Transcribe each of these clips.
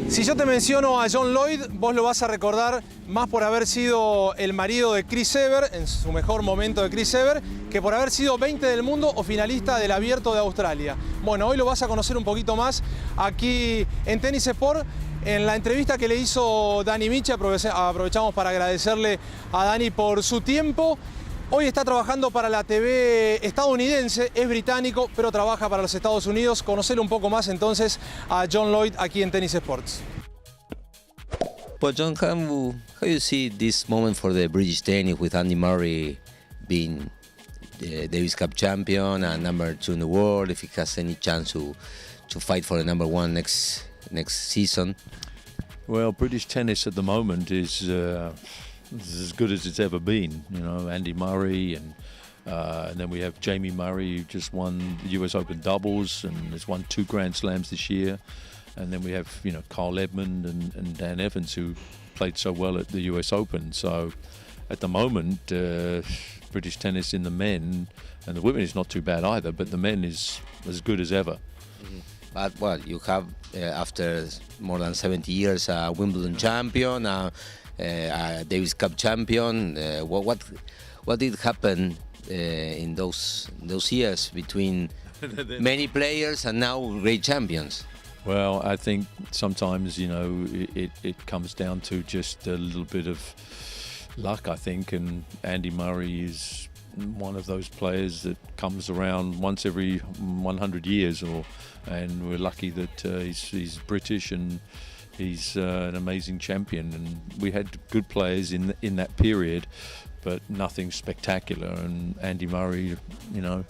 Si yo te menciono a John Lloyd, vos lo vas a recordar más por haber sido el marido de Chris Evert, en su mejor momento de Chris Evert, que por haber sido 20 del mundo o finalista del Abierto de Australia. Bueno, hoy lo vas a conocer un poquito más aquí en Tenis Sport. En la entrevista que le hizo Dani Miche, aprovechamos para agradecerle a Dani por su tiempo. Hoy está trabajando para la TV estadounidense, es británico, pero trabaja para los Estados Unidos. Conocer un poco más entonces a John Lloyd aquí en Tennis Sports. Well, John, how you see this moment for the British tennis with Andy Murray being the Davis Cup champion and #2 in the world? If he has any chance to fight for the #1 next season? Well, British tennis at the moment is as good as it's ever been. You know, Andy Murray and then we have Jamie Murray, who just won the US Open doubles and has won 2 Grand Slams this year. And then we have, you know, Carl Edmund and Dan Evans, who played so well at the US Open. So at the moment, British tennis in the men, and the women is not too bad either, but the men is as good as ever. Mm-hmm. But, well, you have, after more than 70 years, a Wimbledon champion, a Davis Cup champion. What did happen in those years between many players and now great champions? Well, I think sometimes, you know, it comes down to just a little bit of luck, I think, and Andy Murray is one of those players that comes around once every 100 years, and we're lucky that he's British and he's an amazing champion. And we had good players in that period, but nothing spectacular. And Andy Murray, you know,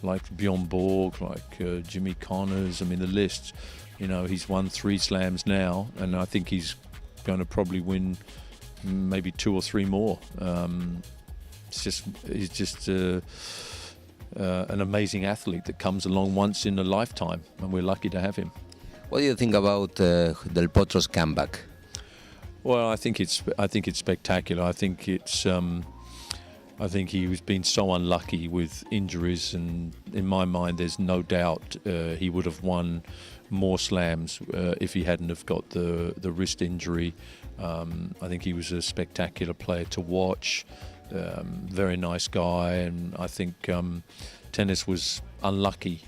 like Bjorn Borg, like Jimmy Connors, I mean, the list. You know, he's won 3 slams now, and I think he's going to probably win maybe 2 or 3 more. He's just an amazing athlete that comes along once in a lifetime, and we're lucky to have him. What do you think about Del Potro's comeback? Well, I think it's spectacular. I think he was been so unlucky with injuries, and in my mind, there's no doubt he would have won more slams if he hadn't have got the wrist injury. I think he was a spectacular player to watch, very nice guy, and I think tennis was unlucky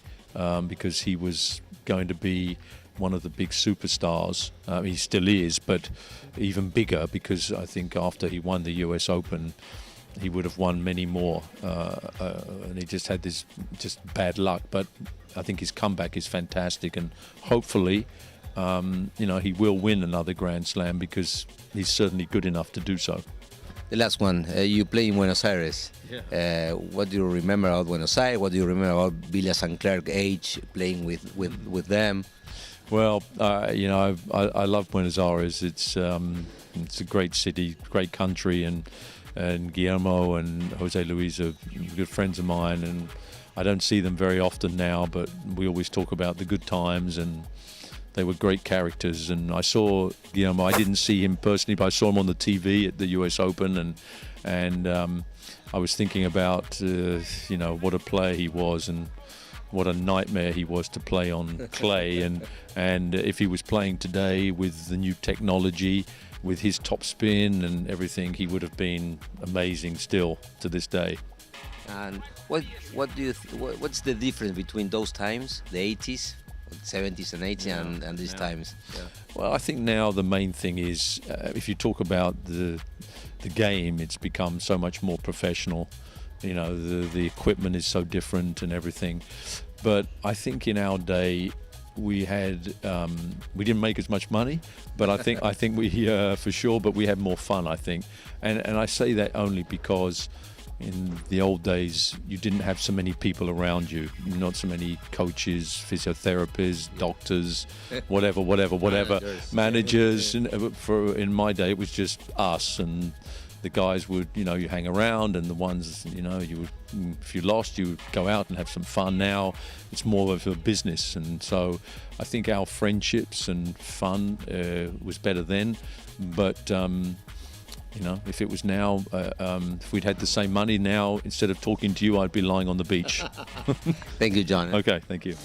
because he was going to be one of the big superstars. He still is, but even bigger, because I think after he won the US Open, he would have won many more, and he just had this bad luck. But I think his comeback is fantastic, and hopefully, you know, he will win another Grand Slam, because he's certainly good enough to do so. The last one, you play in Buenos Aires. Yeah. What do you remember about Buenos Aires? What do you remember about Villa San Clerc age, playing with them? Well, you know, I love Buenos Aires. It's a great city, great country, and Guillermo and Jose Luis are good friends of mine, and I don't see them very often now, but we always talk about the good times, and they were great characters. And I saw Guillermo, I didn't see him personally, but I saw him on the TV at the US Open, and I was thinking about you know, what a player he was, and what a nightmare he was to play on clay, and if he was playing today with the new technology, with his top spin and everything, he would have been amazing still to this day. And what do you what's the difference between those times, the 80s, 70s and 80s, and these times? Yeah. Well, I think now the main thing is, if you talk about the game, it's become so much more professional. You know, the equipment is so different and everything. But I think in our day, we didn't make as much money, but I think we for sure, but we had more fun, I think, and I say that only because in the old days you didn't have so many people around you, not so many coaches, physiotherapists, doctors, whatever, managers. And in my day, it was just us, and the guys would, you know, you hang around, and the ones, you know, you would, if you lost, you would go out and have some fun. Now it's more of a business, and so I think our friendships and fun was better then. But you know, if it was now, if we'd had the same money now, instead of talking to you, I'd be lying on the beach. Thank you, John. Okay, thank you.